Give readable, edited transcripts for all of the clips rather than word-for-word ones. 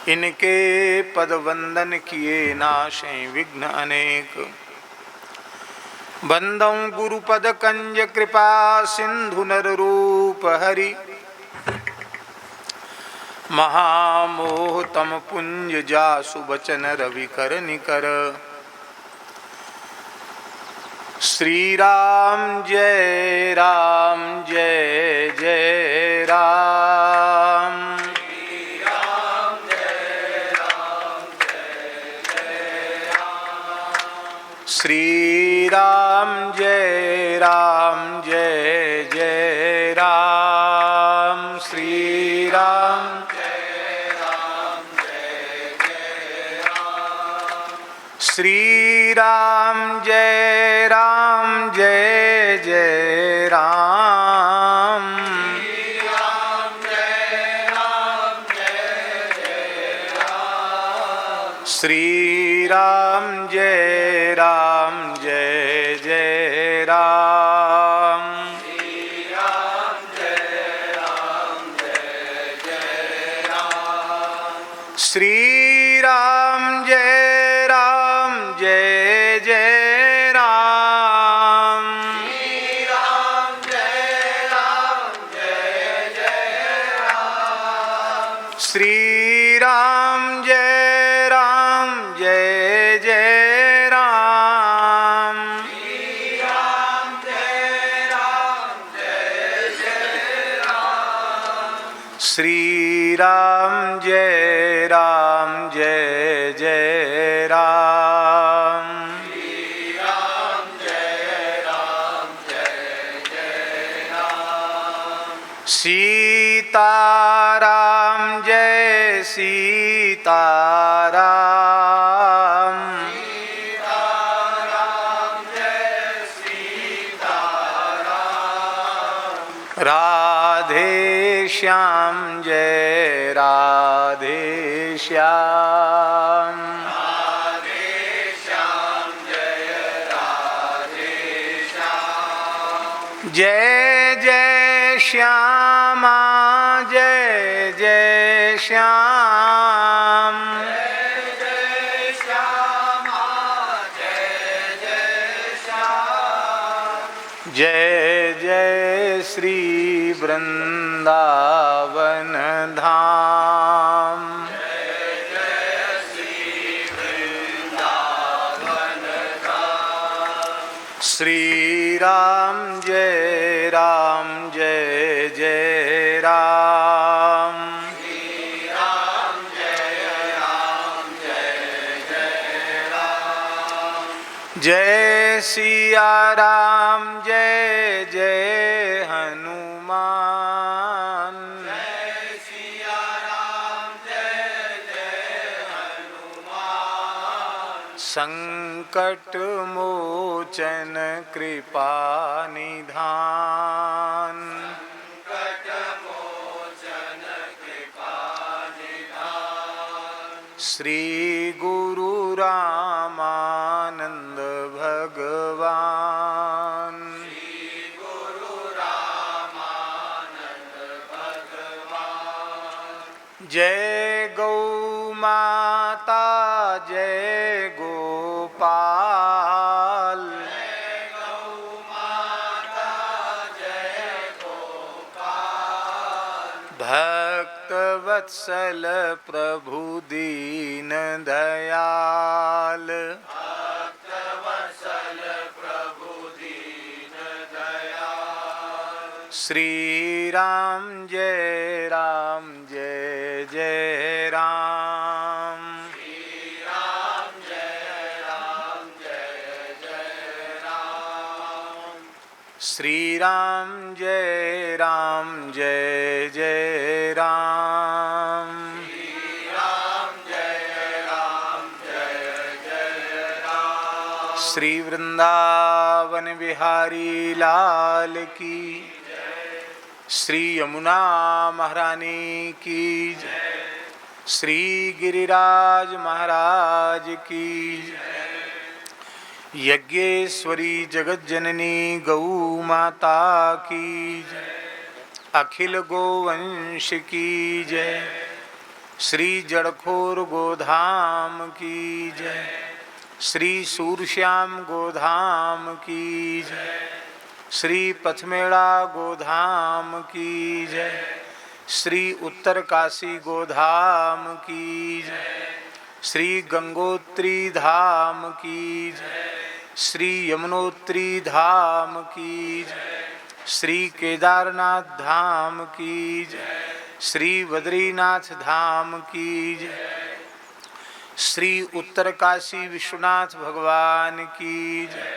इनके पद वंदन किए नाशें विघ्न अनेक। बंदौ गुरुपद कंज कृपा सिंधु नर रूप हरि। महामोह तम पुंज जासु बचन रवि कर निकर। श्री राम जय जय राम। श्री राम जय जय राम। श्री राम जय जय राम। श्री राम जय जय राम। श्री राम जय जय राम। श्री राम जय जय राम। श्री राम जय जय राम। श्री राम जय जय राम। सीताराम जय सीताराम। राधे श्याम जय श्याम। जय जय श्यामा जय श्याम। जय जय श्री वृंदावन धाम। श्री राम जय जय राम। जय सिया राम जय जय हनुमान। संकट मोचन कृपा निधान। श्री गुरु रामानंद भगवान। जय गौ माता जय गोपाल। भक्त वत्सल प्रभु दीन दयाल। श्री राम जय जय राम। श्री राम जय जय राम। श्री वृंदावन बिहारी लाल की। श्री यमुना महारानी की। श्री गिरिराज महाराज की। यज्ञेश्वरी जगज्जननी गौ माता की। अखिल गोवंश की जय। श्री जड़खोर गोधाम की जय। श्री सूरश्याम गोधाम की जय। श्री पथमेड़ा गोधाम की जय। श्री उत्तर काशी गोधाम की जय। श्री गंगोत्री धाम की जय। श्री यमुनोत्री धाम की जय। श्री केदारनाथ धाम की जय। श्री बद्रीनाथ धाम की जय। श्री उत्तर काशी विश्वनाथ भगवान की जय।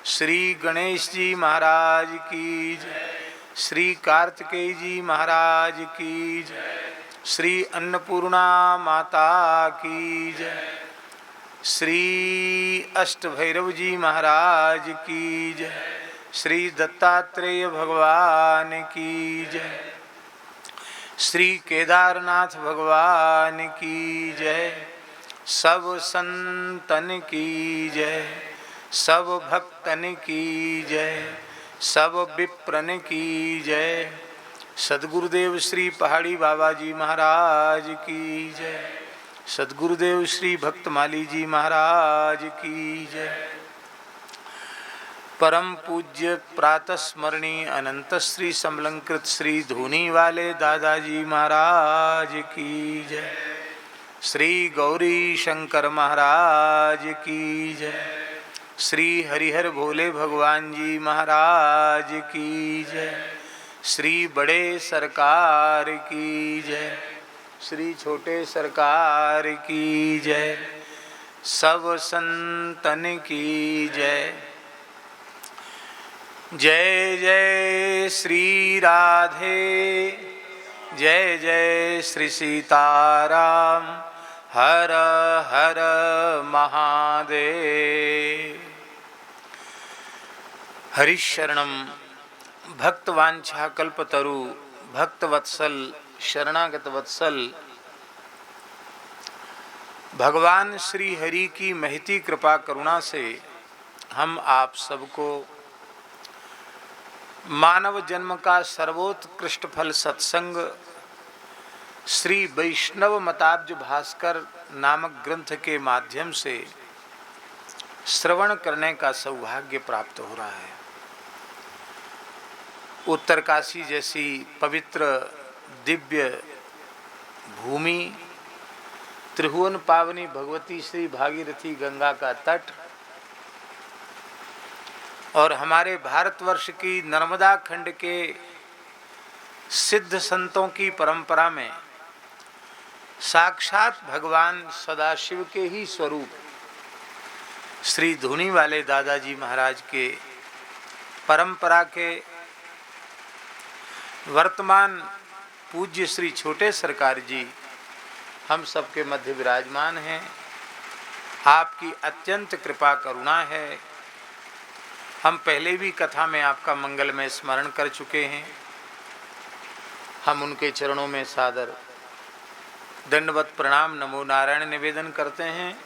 श्री गणेश जी महाराज की जय। श्री कार्तिकेय जी महाराज की जय। श्री अन्नपूर्णा माता की जय। श्री अष्ट भैरव जी महाराज की जय। श्री दत्तात्रेय भगवान की जय। श्री केदारनाथ भगवान की जय। सब संतन की जय। सब भक्तन की जय। सब विप्रन की जय। सद्गुरुदेव श्री पहाड़ी बाबा जी महाराज की जय। सद्गुरुदेव श्री भक्तमाली जी महाराज की जय। परम पूज्य प्रातः स्मरणीय अनंत श्री समलंकृत श्री धूनी वाले दादाजी महाराज की जय। श्री गौरी शंकर महाराज की जय। श्री हरिहर भोले भगवान जी महाराज की जय। श्री बड़े सरकार की जय। श्री छोटे सरकार की जय। सब संतन की जय। जय जय श्री राधे। जय जय श्री सीताराम। हर हर महादेव। हरिशरणम भक्तवांछा कल्पतरु भक्तवत्सल शरणागत वत्सल। भगवान श्री हरि की महती कृपा करुणा से हम आप सबको मानव जन्म का सर्वोत्कृष्ट फल सत्संग श्री वैष्णव मताब्ज भास्कर नामक ग्रंथ के माध्यम से श्रवण करने का सौभाग्य प्राप्त हो रहा है। उत्तरकाशी जैसी पवित्र दिव्य भूमि, त्रिभुवन पावनी भगवती श्री भागीरथी गंगा का तट और हमारे भारतवर्ष की नर्मदा खंड के सिद्ध संतों की परंपरा में साक्षात भगवान सदाशिव के ही स्वरूप श्री धूनी वाले दादाजी महाराज के परंपरा के वर्तमान पूज्य श्री छोटे सरकार जी हम सबके मध्य विराजमान हैं। आपकी अत्यंत कृपा करुणा है। हम पहले भी कथा में आपका मंगलमय स्मरण कर चुके हैं। हम उनके चरणों में सादर दंडवत प्रणाम नमो नारायण निवेदन करते हैं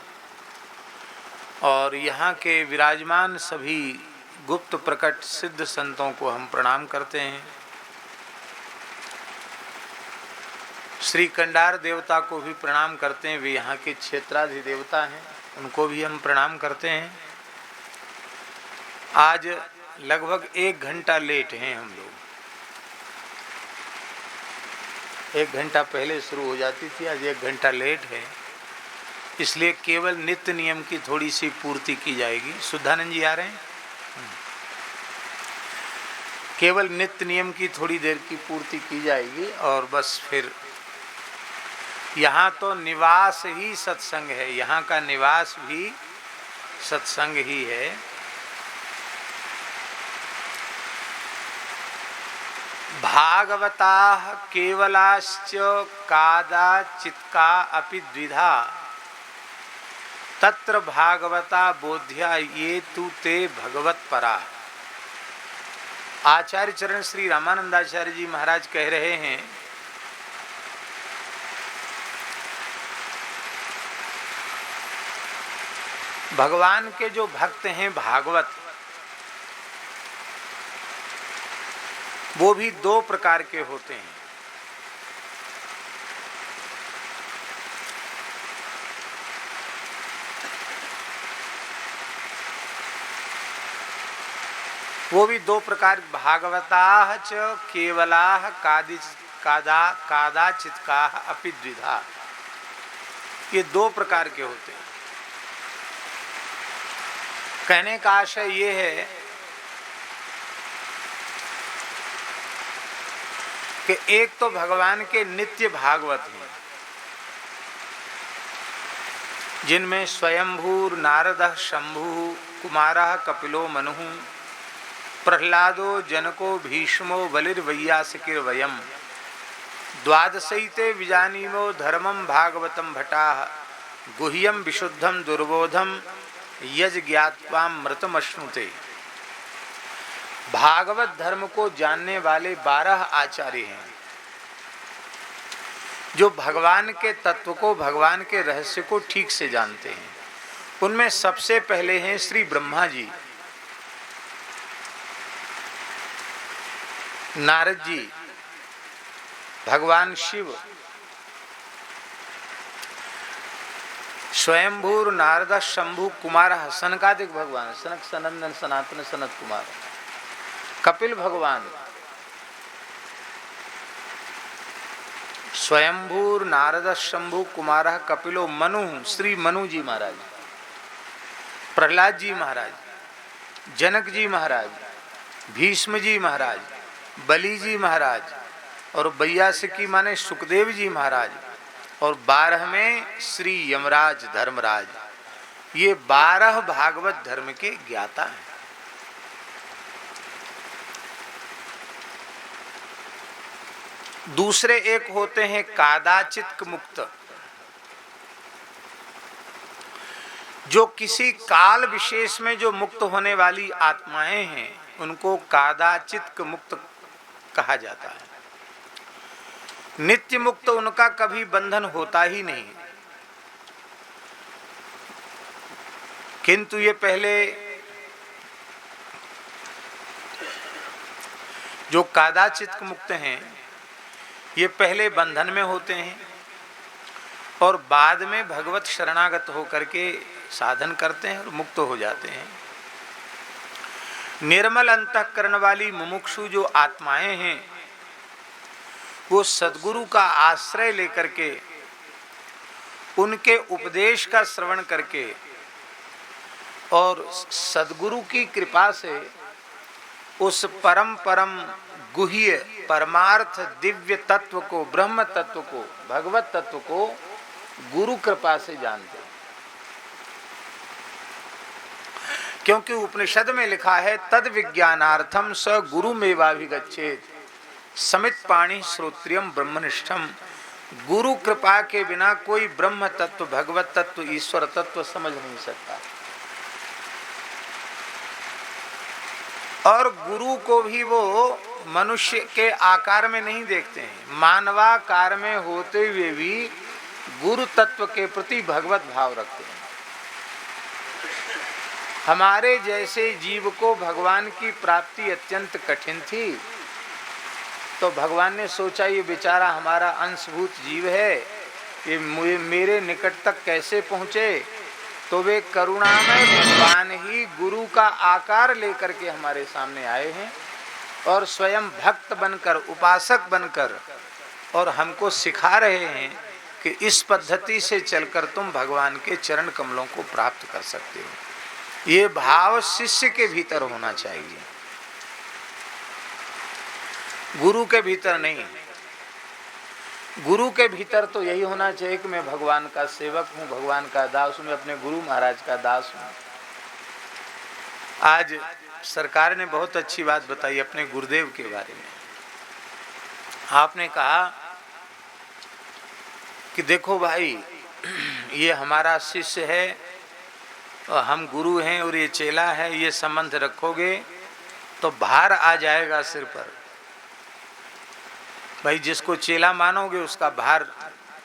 और यहाँ के विराजमान सभी गुप्त प्रकट सिद्ध संतों को हम प्रणाम करते हैं। श्री कंडार देवता को भी प्रणाम करते हैं, वे यहाँ के क्षेत्राधिदेवता हैं, उनको भी हम प्रणाम करते हैं। आज लगभग 1 घंटा लेट हैं हम लोग। 1 घंटा पहले शुरू हो जाती थी, आज 1 घंटा लेट है, इसलिए केवल नित्य नियम की थोड़ी सी पूर्ति की जाएगी। शुद्धानंद जी आ रहे हैं। केवल नित्य नियम की थोड़ी देर की पूर्ति की जाएगी और बस फिर यहाँ तो निवास ही सत्संग है, यहाँ का निवास भी सत्संग ही है। भागवता केवलाश्च कादाचित्का अपि द्विधा तत्र भागवता बोध्या ये तु ते भगवत्परा। आचार्य चरण श्री रामानंदाचार्य जी महाराज कह रहे हैं, भगवान के जो भक्त हैं भागवत, वो भी 2 प्रकार के होते हैं। वो भी दो प्रकार, भागवता च केवला कादाचित्का अपि द्विधा, ये दो प्रकार के होते हैं। कहने का आशय ये है कि एक तो भगवान के नित्य भागवत हैं, जिनमें स्वयंभूर नारदः शंभु कुमारः कपिलो मनुः प्रह्लादो जनको भीष्मो बलिर्वैयासिकिर्वयम् द्वादशैते विजानीमो धर्मं भागवतं भटाः गुह्यं विशुद्धं दुर्बोधं यज ज्ञात्वामृतमश्नुते। भागवत धर्म को जानने वाले 12 आचार्य हैं, जो भगवान के तत्व को, भगवान के रहस्य को ठीक से जानते हैं। उनमें सबसे पहले हैं श्री ब्रह्मा जी, नारद जी, भगवान शिव, स्वयंभूर नारद शंभु कुमार सनकादिक भगवान, सनक सनंदन सनातन सनत कुमार, कपिल भगवान, स्वयंभूर नारद शंभु कुमार कपिलो मनु श्री मनु जी महाराज, प्रहलाद जी महाराज, जनक जी महाराज, भीष्म जी महाराज, बलि जी महाराज और वैयासिकी माने सुखदेव जी महाराज, और 12वें श्री यमराज धर्मराज। ये 12 भागवत धर्म के ज्ञाता हैं। दूसरे एक होते हैं कादाचित मुक्त, जो किसी काल विशेष में जो मुक्त होने वाली आत्माएं हैं, उनको कादाचित मुक्त कहा जाता है। नित्य मुक्त उनका कभी बंधन होता ही नहीं, किंतु ये पहले जो कादाचित मुक्त हैं, ये पहले बंधन में होते हैं और बाद में भगवत शरणागत होकर के साधन करते हैं और मुक्त हो जाते हैं। निर्मल अंतःकरण वाली मुमुक्षु जो आत्माएं हैं, वो सद्गुरु का आश्रय लेकर के, उनके उपदेश का श्रवण करके और सद्गुरु की कृपा से उस परम गुह्य परमार्थ दिव्य तत्व को, ब्रह्म तत्व को, भगवत तत्व को गुरु कृपा से जानते। क्योंकि उपनिषद में लिखा है, तद विज्ञानार्थम स गुरुमेवाभिगच्छेत् समित पाणी श्रोत्रियम ब्रह्मनिष्ठम। गुरु कृपा के बिना कोई ब्रह्म तत्व, भगवत तत्व, ईश्वर तत्व समझ नहीं सकता। और गुरु को भी वो मनुष्य के आकार में नहीं देखते हैं, मानवाकार में होते हुए भी गुरु तत्व के प्रति भगवत भाव रखते हैं। हमारे जैसे जीव को भगवान की प्राप्ति अत्यंत कठिन थी, तो भगवान ने सोचा ये बेचारा हमारा अंशभूत जीव है, ये मेरे निकट तक कैसे पहुँचे। तो वे करुणामय भगवान ही गुरु का आकार लेकर के हमारे सामने आए हैं और स्वयं भक्त बनकर, उपासक बनकर, और हमको सिखा रहे हैं कि इस पद्धति से चलकर तुम भगवान के चरण कमलों को प्राप्त कर सकते हो। ये भाव शिष्य के भीतर होना चाहिए, गुरु के भीतर नहीं। गुरु के भीतर तो यही होना चाहिए कि मैं भगवान का सेवक हूँ, भगवान का दास हूँ, मैं अपने गुरु महाराज का दास हूँ। आज सरकार ने बहुत अच्छी बात बताई अपने गुरुदेव के बारे में। आपने कहा कि देखो भाई, ये हमारा शिष्य है और हम गुरु हैं और ये चेला है, ये संबंध रखोगे तो भार आ जाएगा सिर पर। भाई जिसको चेला मानोगे उसका भार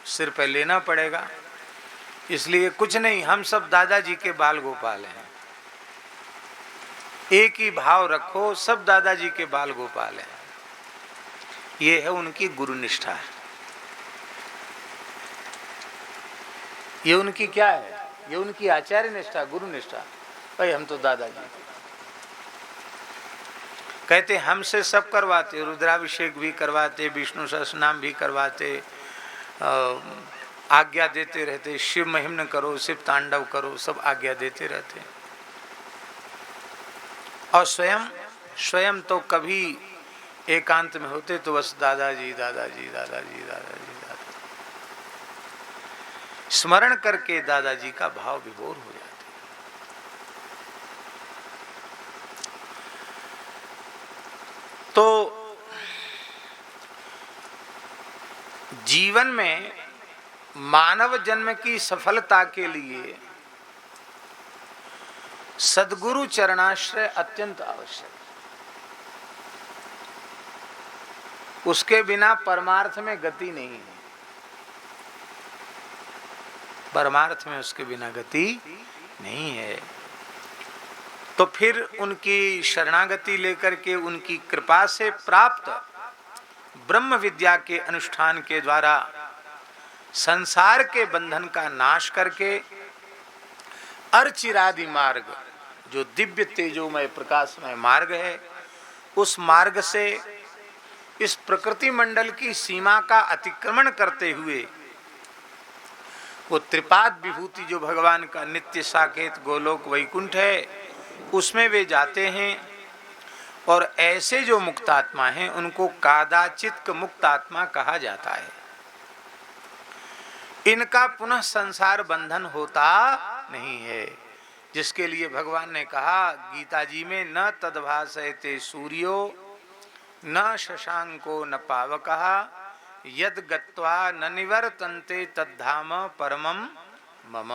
सिर पर लेना पड़ेगा। इसलिए कुछ नहीं, हम सब दादाजी के बाल गोपाल हैं। एक ही भाव रखो, सब दादाजी के बाल गोपाल हैं। ये है उनकी गुरु निष्ठा। ये उनकी क्या है? ये उनकी आचार्य निष्ठा, गुरु निष्ठा। भाई हम तो दादाजी। कहते हमसे सब करवाते, रुद्राभिषेक भी करवाते, विष्णु सहस्रनाम भी करवाते, आज्ञा देते रहते, शिव महिम्न करो, शिव तांडव करो, सब आज्ञा देते रहते। और स्वयं तो कभी एकांत में होते तो बस दादाजी दादाजी दादाजी दादाजी दादा स्मरण करके दादाजी का भाव विभोर हो जाते। तो जीवन में मानव जन्म की सफलता के लिए सद्गुरु चरणाश्रय अत्यंत आवश्यक। उसके बिना परमार्थ में गति नहीं है। परमार्थ में उसके बिना गति नहीं है। तो फिर उनकी शरणागति लेकर के उनकी कृपा से प्राप्त ब्रह्म विद्या के अनुष्ठान के द्वारा संसार के बंधन का नाश करके अर्चिरादि मार्ग, जो दिव्य तेजोमय प्रकाशमय मार्ग है, उस मार्ग से इस प्रकृति मंडल की सीमा का अतिक्रमण करते हुए वो त्रिपाद विभूति जो भगवान का नित्य साकेत गोलोक वैकुंठ है, उसमें वे जाते हैं। और ऐसे जो मुक्तात्मा हैं उनको कादाचित मुक्तात्मा कहा जाता है। इनका पुनः संसार बंधन होता नहीं है, जिसके लिए भगवान ने कहा गीता जी में, न तद्भासयते सूर्यो न शशांको न पावकः यद गत्वा न निवर्तन्ते तद्धाम परमं मम।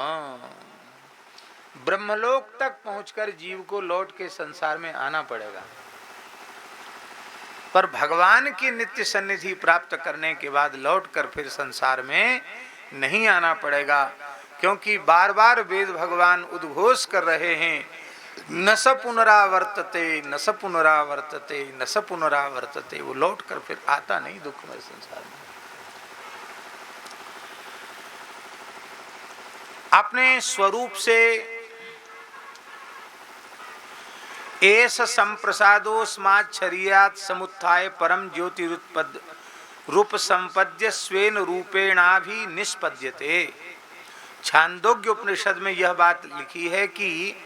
ब्रह्मलोक तक पहुंचकर जीव को लौट के संसार में आना पड़ेगा, पर भगवान की नित्य सन्निधि प्राप्त करने के बाद लौटकर फिर संसार में नहीं आना पड़ेगा। क्योंकि बार बार वेद भगवान उद्घोष कर रहे हैं, न स पुनरावर्तते न स पुनरावर्तते न स पुनरावर्तते। वो लौट कर फिर आता नहीं दुखमय संसार में। अपने स्वरूप से एस संप्रसादोस्माच्छर्यात् समुत्थाय परम ज्योतिरुत्पद रूप संपद्य स्वेन रूपेणाभि निष्पद्यते। छांदोग्य उपनिषद में यह बात लिखी है कि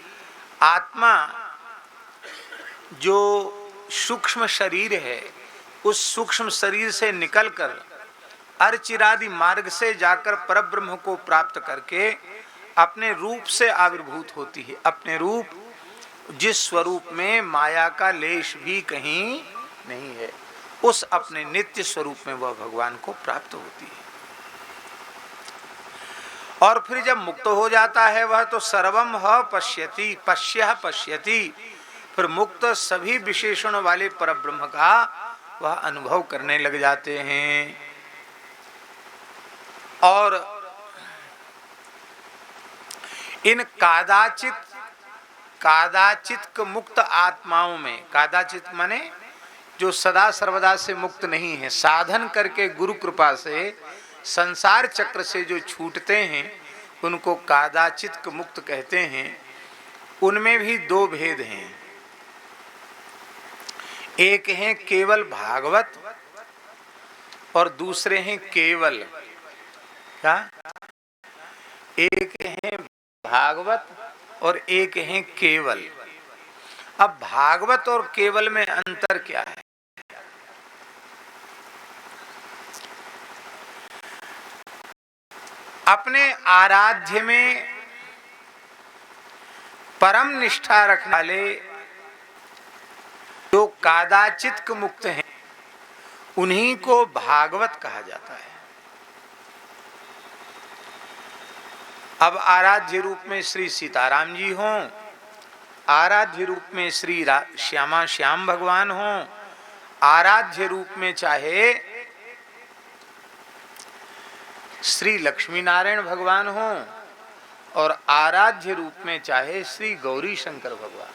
आत्मा जो सूक्ष्म शरीर है, उस सूक्ष्म शरीर से निकलकर अर्चिरादि मार्ग से जाकर परब्रह्म को प्राप्त करके अपने रूप से आविर्भूत होती है। अपने रूप, जिस स्वरूप में माया का लेश भी कहीं नहीं है, उस अपने नित्य स्वरूप में वह भगवान को प्राप्त होती है। और फिर जब मुक्त हो जाता है वह, तो सर्वम ह पश्यति पश्यः पश्यति। फिर मुक्त सभी विशेषणों वाले परब्रह्म का वह अनुभव करने लग जाते हैं। और इन कादाचित मुक्त आत्माओं में, कादाचित माने जो सदा सर्वदा से मुक्त नहीं है, साधन करके गुरु कृपा से संसार चक्र से जो छूटते हैं उनको कादाचित मुक्त कहते हैं। उनमें भी दो भेद हैं। एक हैं केवल भागवत और दूसरे हैं केवल क्या? एक हैं भागवत और एक हैं केवल। अब भागवत और केवल में अंतर क्या है? अपने आराध्य में परम निष्ठा रखने वाले जो कादाचित मुक्त हैं, उन्हीं को भागवत कहा जाता है। अब आराध्य रूप में श्री सीताराम जी हों, आराध्य रूप में श्री श्याम भगवान हों, आराध्य रूप में चाहे श्री लक्ष्मी नारायण भगवान हों, और आराध्य रूप में चाहे श्री गौरी शंकर भगवान।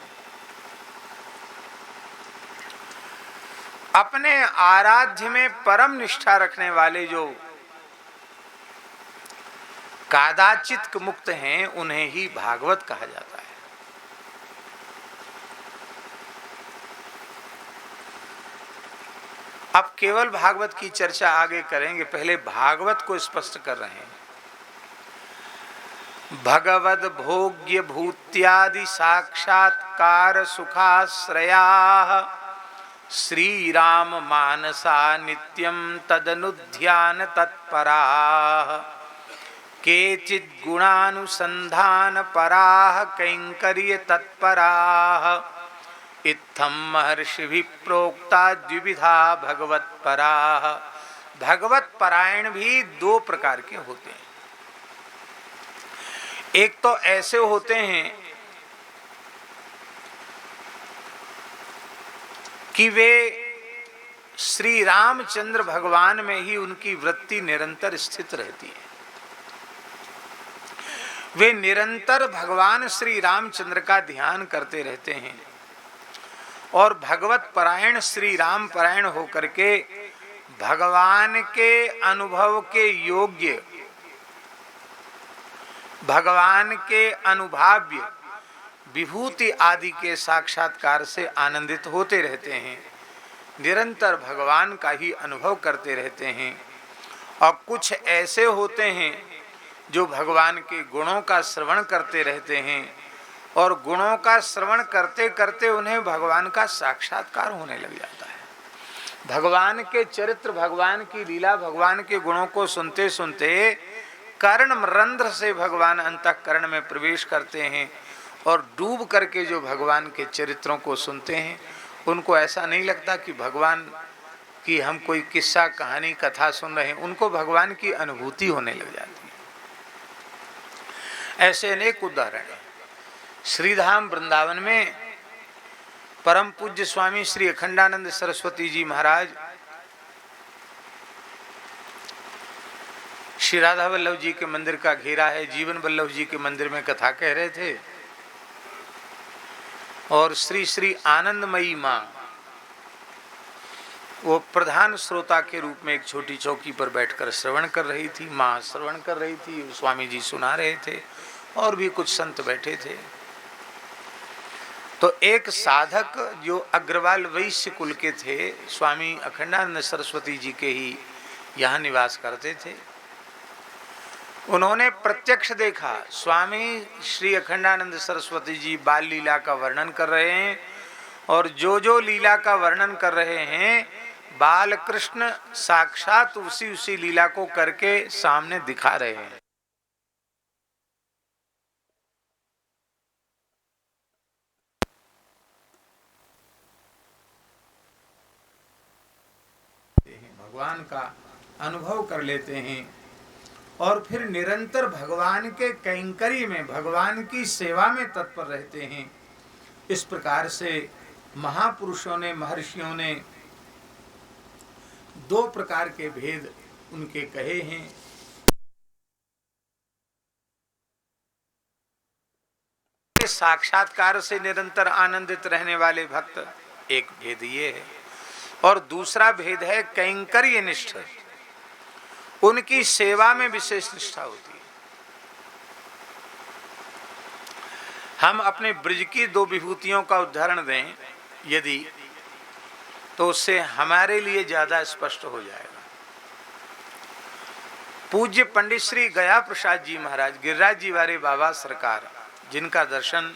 अपने आराध्य में परम निष्ठा रखने वाले जो कादाचित मुक्त हैं, उन्हें ही भागवत कहा जाता है। अब केवल भागवत की चर्चा आगे करेंगे, पहले भागवत को स्पष्ट कर रहे हैं। भगवद भोग्य भूत्यादि साक्षात्कार सुखाश्रया श्री राम मानसा नित्यं तदनुध्यान तत्परा केचित् गुणानुसंधान पराः कैंकर्य तत्पराः इत्थम महर्षि प्रोक्ता द्विविधा भगवत पराः। भगवत परायण भी दो प्रकार के होते हैं। एक तो ऐसे होते हैं कि वे श्री रामचंद्र भगवान में ही उनकी वृत्ति निरंतर स्थित रहती है। वे निरंतर भगवान श्री रामचंद्र का ध्यान करते रहते हैं और भगवत परायण श्री राम परायण होकर के भगवान के अनुभव के योग्य, भगवान के अनुभाव्य विभूति आदि के साक्षात्कार से आनंदित होते रहते हैं, निरंतर भगवान का ही अनुभव करते रहते हैं। और कुछ ऐसे होते हैं जो भगवान के गुणों का श्रवण करते रहते हैं और गुणों का श्रवण करते करते उन्हें भगवान का साक्षात्कार होने लग जाता है। भगवान के चरित्र, भगवान की लीला, भगवान के गुणों को सुनते सुनते कर्ण रंध्र से भगवान अंतःकरण में प्रवेश करते हैं और डूब करके जो भगवान के चरित्रों को सुनते हैं उनको ऐसा नहीं लगता कि भगवान की हम कोई किस्सा कहानी कथा सुन रहे हैं, उनको भगवान की अनुभूति होने लग जाती है। ऐसे अनेक उदाहरण हैं। श्रीधाम वृंदावन में परम पूज्य स्वामी श्री अखंडानंद सरस्वती जी महाराज श्री राधा वल्लभ जी के मंदिर का घेरा है, जीवन वल्लभ जी के मंदिर में कथा कह रहे थे और श्री श्री आनंदमयी माँ वो प्रधान श्रोता के रूप में एक छोटी चौकी पर बैठकर श्रवण कर रही थी। माँ श्रवण कर रही थी, स्वामी जी सुना रहे थे और भी कुछ संत बैठे थे। तो एक साधक जो अग्रवाल वैश्य कुल के थे, स्वामी अखंडानंद सरस्वती जी के ही यहाँ निवास करते थे, उन्होंने प्रत्यक्ष देखा स्वामी श्री अखंडानंद सरस्वती जी बाल लीला का वर्णन कर रहे हैं और जो लीला का वर्णन कर रहे हैं बाल कृष्ण साक्षात उसी लीला को करके सामने दिखा रहे हैं। भगवान का अनुभव कर लेते हैं और फिर निरंतर भगवान के कैंकर्य में, भगवान की सेवा में तत्पर रहते हैं। इस प्रकार से महापुरुषों ने, महर्षियों ने दो प्रकार के भेद उनके कहे हैं। साक्षात्कार से निरंतर आनंदित रहने वाले भक्त, एक भेद ये है, और दूसरा भेद है कैंकर्य निष्ठ, उनकी सेवा में विशेष निष्ठा होती है। हम अपने ब्रज की दो विभूतियों का उदाहरण दें यदि, तो उससे हमारे लिए ज्यादा स्पष्ट हो जाएगा। पूज्य पंडित श्री गया प्रसाद जी महाराज, गिरिराज जी वाले बाबा सरकार, जिनका दर्शन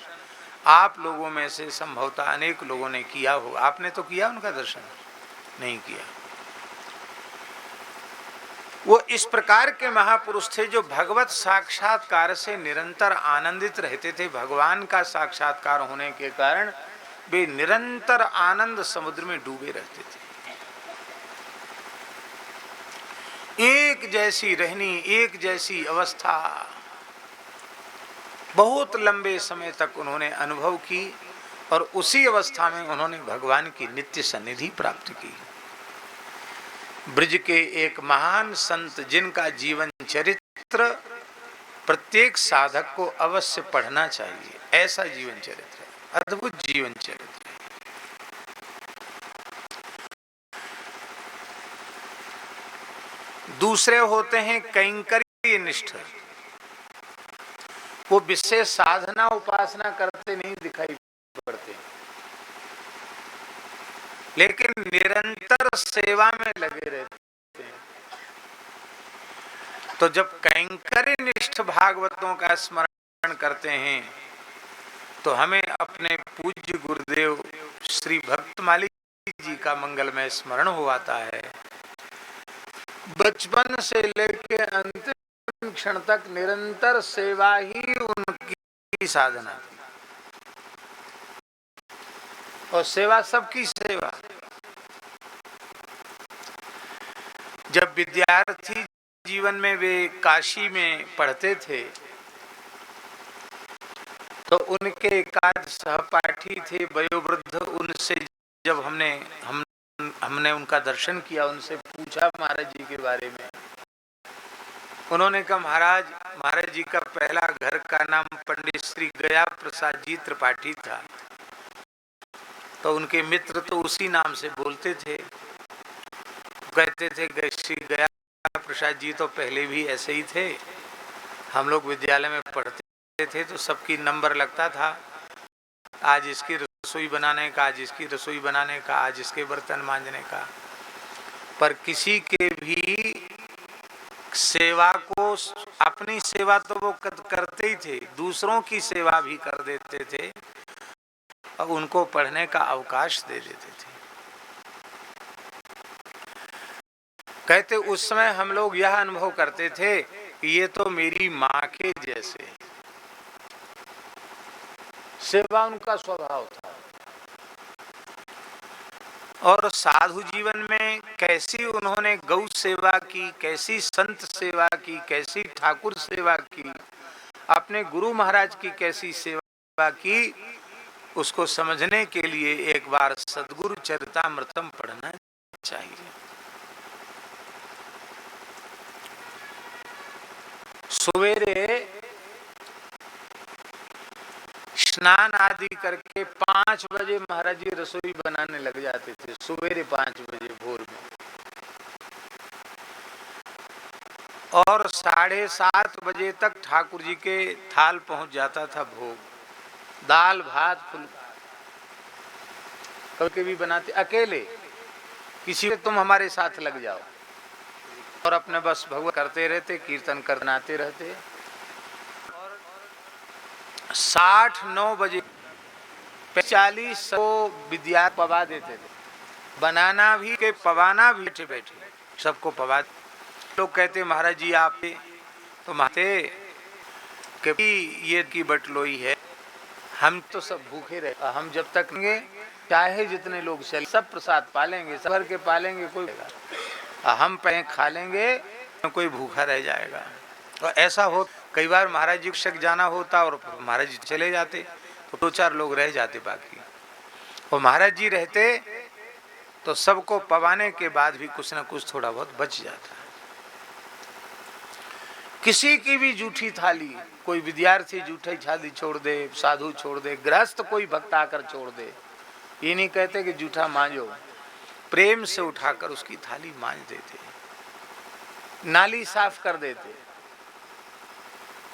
आप लोगों में से संभवतः अनेक लोगों ने किया होगा। आपने तो किया उनका दर्शन? नहीं किया। वो इस प्रकार के महापुरुष थे जो भगवत साक्षात्कार से निरंतर आनंदित रहते थे। भगवान का साक्षात्कार होने के कारण वे निरंतर आनंद समुद्र में डूबे रहते थे। एक जैसी रहनी, एक जैसी अवस्था बहुत लंबे समय तक उन्होंने अनुभव की और उसी अवस्था में उन्होंने भगवान की नित्य सन्निधि प्राप्त की। ब्रज के एक महान संत जिनका जीवन चरित्र प्रत्येक साधक को अवश्य पढ़ना चाहिए, ऐसा जीवन चरित्र है, अद्भुत जीवन चरित्र। दूसरे होते हैं कैंकर्य निष्ठ, वो विशेष साधना उपासना करते नहीं दिखाई पड़ते, लेकिन निरंतर सेवा में लगे रहते हैं। तो जब कैंकर्यनिष्ठ भागवतों का स्मरण करते हैं तो हमें अपने पूज्य गुरुदेव श्री भक्तमाली जी का मंगलमय स्मरण हो आता है। बचपन से लेके अंतिम क्षण तक निरंतर सेवा ही उनकी साधना थी, और सेवा सबकी सेवा। जब विद्यार्थी जीवन में वे काशी में पढ़ते थे तो उनके एकाध सहपाठी थे वयोवृद्ध, उनसे जब हमने उनका दर्शन किया, उनसे पूछा महाराज जी के बारे में। उन्होंने कहा महाराज जी का पहला घर का नाम पंडित श्री गया प्रसाद जी त्रिपाठी था, तो उनके मित्र तो उसी नाम से बोलते थे, कहते थे श्री गया प्रसाद जी तो पहले भी ऐसे ही थे। हम लोग विद्यालय में पढ़ते थे तो सबकी नंबर लगता था, आज इसकी रसोई बनाने का, आज इसकी रसोई बनाने का, आज इसके बर्तन मांजने का। पर किसी के भी सेवा को, अपनी सेवा तो वो करते ही थे, दूसरों की सेवा भी कर देते थे और उनको पढ़ने का अवकाश दे देते थे। कहते उस समय हम लोग यह अनुभव करते थे कि ये तो मेरी माँ के जैसे। सेवा उनका स्वभाव था। और साधु जीवन में कैसी उन्होंने गौ सेवा की, कैसी संत सेवा की, कैसी ठाकुर सेवा की, अपने गुरु महाराज की कैसी सेवा की, उसको समझने के लिए एक बार सद्गुरु चरितामृतम पढ़ना चाहिए। सवेरे स्नान आदि करके 5 बजे महाराज जी रसोई बनाने लग जाते थे, सवेरे 5 बजे भोर में, और 7:30 बजे तक ठाकुर जी के थाल पहुंच जाता था भोग, दाल भात फुल। कभी भी बनाते अकेले, किसी से तुम हमारे साथ लग जाओ, और अपने बस भगवत करते रहते, कीर्तन करनाते रहते। 8:30-9 बजे 40 विद्या पवा देते थे, बनाना भी के पवाना भी, बैठे बैठे सबको पवा। लोग कहते महाराज जी आप तो माते कि ये की बटलोई है, हम तो सब भूखे रहे, हम जब तक चाहे जितने लोग चले सब प्रसाद पालेंगे, सब भर के पालेंगे, कोई हम पहले खा लेंगे, कोई भूखा रह जाएगा। और ऐसा हो कई बार महाराज जी को जाना होता और महाराज जी चले जाते तो 2-4 लोग रह जाते बाकी, और महाराज जी रहते तो सबको पवाने के बाद भी कुछ न कुछ थोड़ा बहुत बच जाता। किसी की भी जूठी थाली, कोई विद्यार्थी जूठी थाली छोड़ दे, साधु छोड़ दे, गृहस्थ कोई भक्त आकर छोड़ दे, ये नहीं कहते कि जूठा मांजो, प्रेम से उठाकर उसकी थाली मांज देते, नाली साफ कर देते।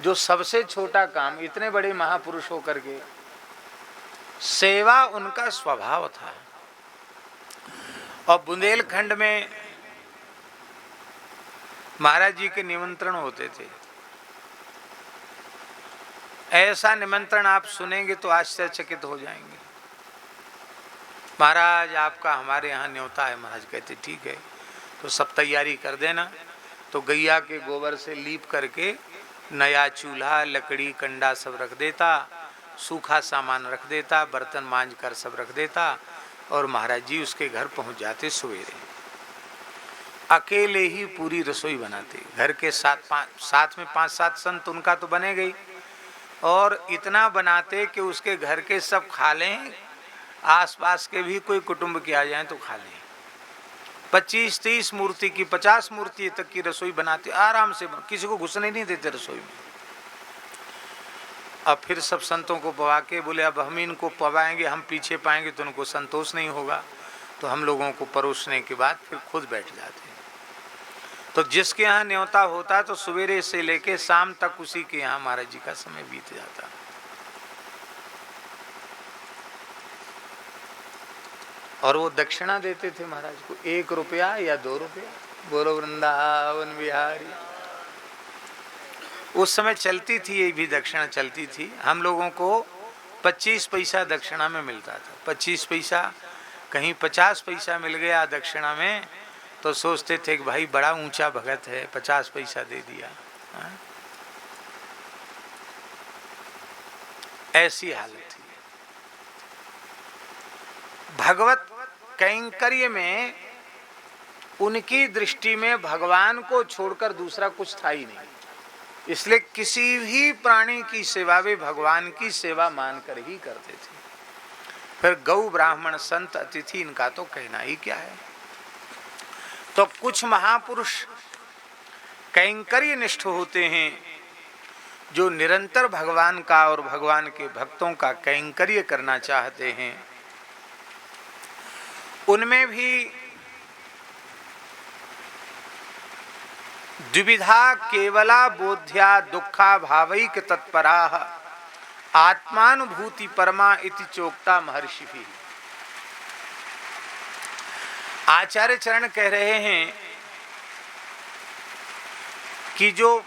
जो सबसे छोटा काम, इतने बड़े महापुरुष होकर के सेवा उनका स्वभाव था। और बुंदेलखंड में महाराज जी के निमंत्रण होते थे, ऐसा निमंत्रण आप सुनेंगे तो आश्चर्यचकित हो जाएंगे। महाराज आपका हमारे यहाँ न्योता है। महाराज कहते ठीक है, तो सब तैयारी कर देना। तो गैया के गोबर से लीप करके नया चूल्हा, लकड़ी, कंडा सब रख देता, सूखा सामान रख देता, बर्तन मांज कर सब रख देता, और महाराज जी उसके घर पहुंच जाते सवेरे, अकेले ही पूरी रसोई बनाते। घर के साथ में 5-7 संत उनका तो बने गई, और इतना बनाते कि उसके घर के सब खा लें, आसपास के भी कोई कुटुंब के आ जाएं तो खा लें। 25-30 मूर्ति की, 50 मूर्ति तक की रसोई बनाते आराम से, किसी को घुसने नहीं देते रसोई में। अब फिर सब संतों को पवा के बोले अब हम इनको पवाएंगे, हम पीछे पाएंगे तो उनको संतोष नहीं होगा, तो हम लोगों को परोसने के बाद फिर खुद बैठ जाते। तो जिसके यहाँ न्योता होता तो सवेरे से लेके शाम तक उसी के यहाँ महाराज जी का समय बीत जाता। और वो दक्षिणा देते थे महाराज को, 1 रुपया या 2 रुपया। बोलो वृंदावन बिहारी। उस समय चलती थी, ये भी दक्षिणा चलती थी। हम लोगों को 25 पैसा दक्षिणा में मिलता था। 25 पैसा, कहीं 50 पैसा मिल गया दक्षिणा में तो सोचते थे कि भाई बड़ा ऊंचा भगत है, 50 पैसा दे दिया। हा? ऐसी हालत थी। भगवत कैंकर्य में उनकी दृष्टि में भगवान को छोड़कर दूसरा कुछ था ही नहीं। इसलिए किसी भी प्राणी की सेवा वे भगवान की सेवा मानकर ही करते थे। फिर गौ ब्राह्मण संत अतिथि इनका तो कहना ही क्या है। तो कुछ महापुरुष कैंकर्य निष्ठ होते हैं जो निरंतर भगवान का और भगवान के भक्तों का कैंकर्य करना चाहते हैं। उनमें भी द्विविधा केवला बोध्या दुखा भावैक तत्परा आत्मानुभूति परमा इति चोक्ता महर्षि भी। आचार्य चरण कह रहे हैं कि जो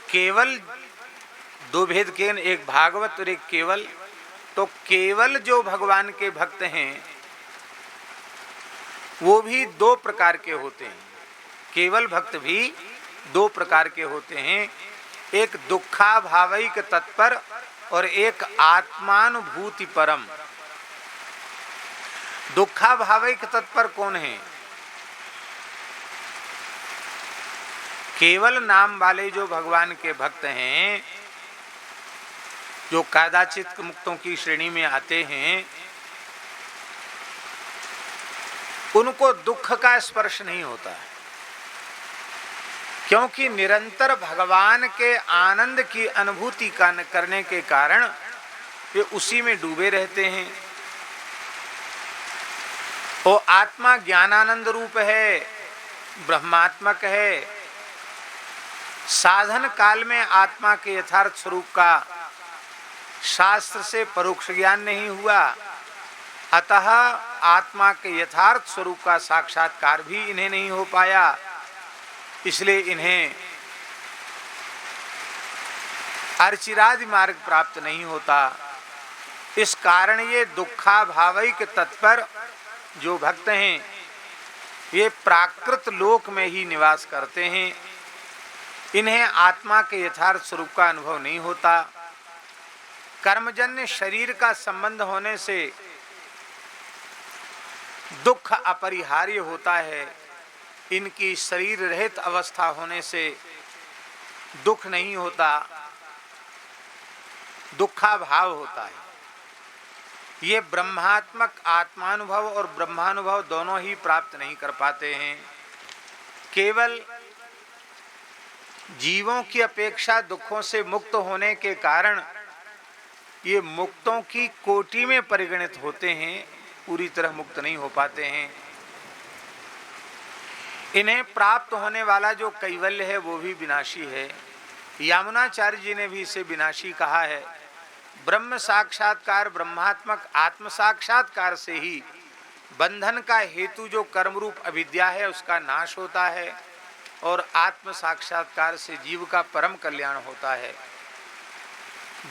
केवल, दो भेद के, एक भागवत और एक केवल। तो केवल जो भगवान के भक्त हैं वो भी 2 प्रकार के होते हैं। केवल भक्त भी 2 प्रकार के होते हैं, एक दुखा भावैक तत्पर और एक आत्मानुभूति परम। दुखा भावैक तत्पर कौन है? केवल नाम वाले जो भगवान के भक्त हैं, जो कदाचित मुक्तों की श्रेणी में आते हैं, उनको दुख का स्पर्श नहीं होता है, क्योंकि निरंतर भगवान के आनंद की अनुभूति करने के कारण वे उसी में डूबे रहते हैं। वो आत्मा ज्ञानानंद रूप है, ब्रह्मात्मक है। साधन काल में आत्मा के यथार्थ स्वरूप का शास्त्र से परोक्ष ज्ञान नहीं हुआ, अतः आत्मा के यथार्थ स्वरूप का साक्षात्कार भी इन्हें नहीं हो पाया। इसलिए इन्हें अर्चिरादि मार्ग प्राप्त नहीं होता। इस कारण ये दुखा भावैक तत्पर जो भक्त हैं, ये प्राकृत लोक में ही निवास करते हैं। इन्हें आत्मा के यथार्थ स्वरूप का अनुभव नहीं होता। कर्मजन्य शरीर का संबंध होने से दुख अपरिहार्य होता है। इनकी शरीर रहित अवस्था होने से दुख नहीं होता, दुखाभाव होता है। ये ब्रह्मात्मक आत्मानुभव और ब्रह्मानुभव दोनों ही प्राप्त नहीं कर पाते हैं। केवल जीवों की अपेक्षा दुखों से मुक्त होने के कारण ये मुक्तों की कोटि में परिगणित होते हैं, पूरी तरह मुक्त नहीं हो पाते हैं। इन्हें प्राप्त होने वाला जो कैवल्य है वो भी विनाशी है। यामुनाचार्य जी ने भी इसे विनाशी कहा है। ब्रह्म साक्षात्कार, ब्रह्मात्मक आत्म साक्षात्कार से ही बंधन का हेतु जो कर्मरूप अविद्या है उसका नाश होता है और आत्म साक्षात्कार से जीव का परम कल्याण होता है।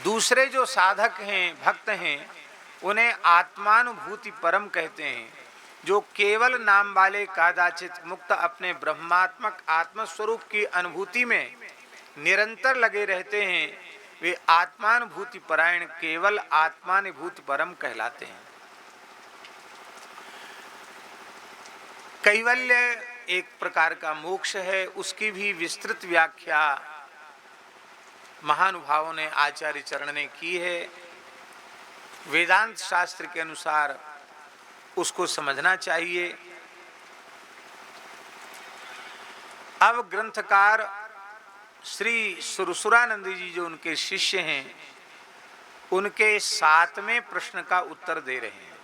दूसरे जो साधक हैं, भक्त हैं, उन्हें आत्मानुभूति परम कहते हैं। जो केवल नाम वाले कदाचित मुक्त अपने ब्रह्मात्मक आत्मस्वरूप की अनुभूति में निरंतर लगे रहते हैं, वे आत्मानुभूति परायण केवल आत्मानुभूति परम कहलाते हैं। कैवल्य एक प्रकार का मोक्ष है, उसकी भी विस्तृत व्याख्या महानुभावों ने, आचार्य चरण ने की है। वेदांत शास्त्र के अनुसार उसको समझना चाहिए। अब ग्रंथकार श्री सुरसुरानंद जी जो उनके शिष्य हैं, उनके 7वें प्रश्न का उत्तर दे रहे हैं।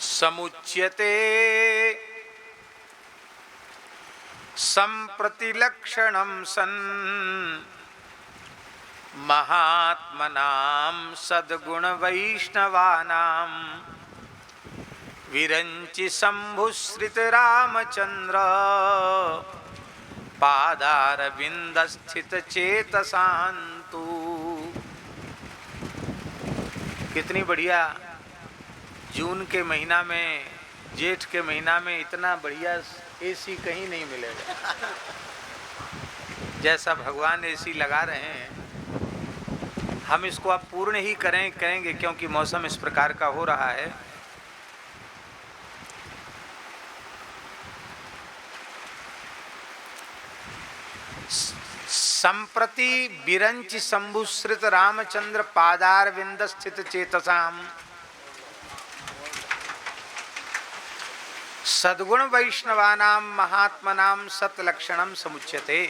समुच्यते संप्रतिलक्षणं सन् महात्मनां सद्गुण वैष्णवानां विरंचि शंभुश्रित रामचंद्र पादारविंद स्थित चेतसान्तु। कितनी बढ़िया जून के महीना में, जेठ के महीना में इतना बढ़िया एसी कहीं नहीं मिलेगा जैसा भगवान एसी लगा रहे हैं। हम इसको अब पूर्ण ही करेंगे क्योंकि मौसम इस प्रकार का हो रहा है। संप्रति विरंचि शंभुश्रित रामचंद्र पादारविंद स्थित चेतसाम सद्गुण वैष्णवानां महात्मनां सत्लक्षणम समुच्यते।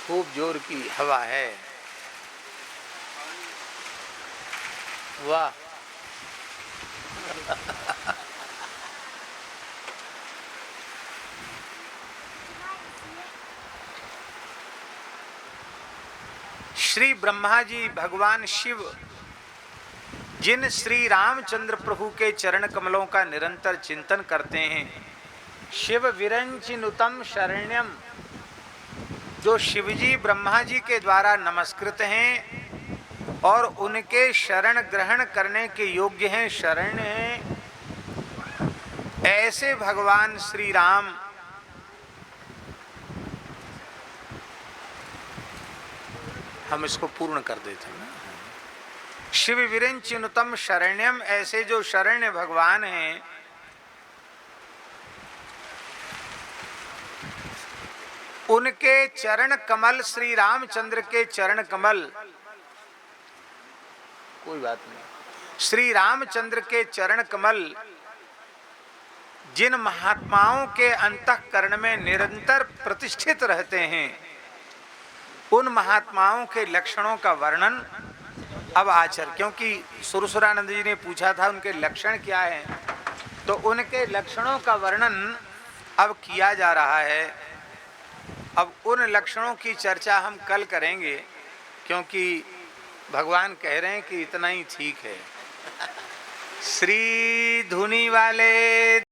खूब जोर की हवा है, वाह। श्री ब्रह्मा जी भगवान शिव जिन श्री रामचंद्र प्रभु के चरण कमलों का निरंतर चिंतन करते हैं, शिव विरंचिनुतम शरण्यम, जो शिवजी ब्रह्मा जी के द्वारा नमस्कृत हैं और उनके शरण ग्रहण करने के योग्य हैं, शरण्य हैं, ऐसे भगवान श्री राम हम इसको पूर्ण कर देते हैं। शिव विरंचिनुतम शरण्यम, ऐसे जो शरण्य भगवान हैं, उनके चरण कमल, श्री रामचंद्र के चरण कमल, कोई बात नहीं, श्री रामचंद्र के चरण कमल जिन महात्माओं के अंतःकरण में निरंतर प्रतिष्ठित रहते हैं, उन महात्माओं के लक्षणों का वर्णन अब आचर, क्योंकि सुरसुरानंद जी ने पूछा था उनके लक्षण क्या हैं, तो उनके लक्षणों का वर्णन अब किया जा रहा है। अब उन लक्षणों की चर्चा हम कल करेंगे, क्योंकि भगवान कह रहे हैं कि इतना ही ठीक है। श्री धुनी वाले